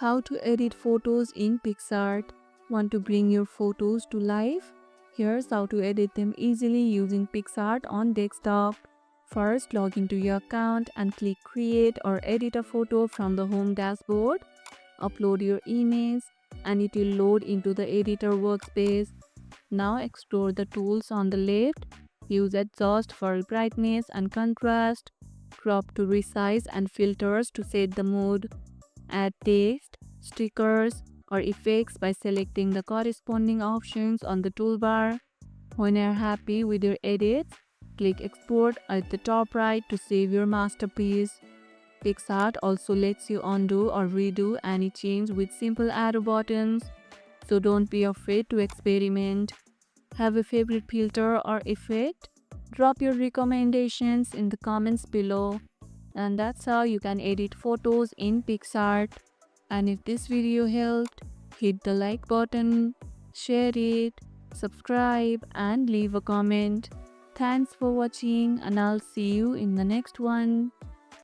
How to edit photos in Picsart. Want to bring your photos to life? Here's how to edit them easily using Picsart on desktop. First, log into your account and click Create or Edit a photo from the home dashboard. Upload your image and it will load into the editor workspace. Now explore the tools on the left. Use adjust for brightness and contrast, crop to resize and filters to set the mood. Add text, stickers, or effects by selecting the corresponding options on the toolbar. When you're happy with your edits, click Export at the top right to save your masterpiece. Picsart also lets you undo or redo any change with simple arrow buttons, so don't be afraid to experiment. Have a favorite filter or effect? Drop your recommendations in the comments below. And that's how you can edit photos in Picsart. And if this video helped, hit the like button, share it, subscribe and leave a comment. Thanks for watching and I'll see you in the next one.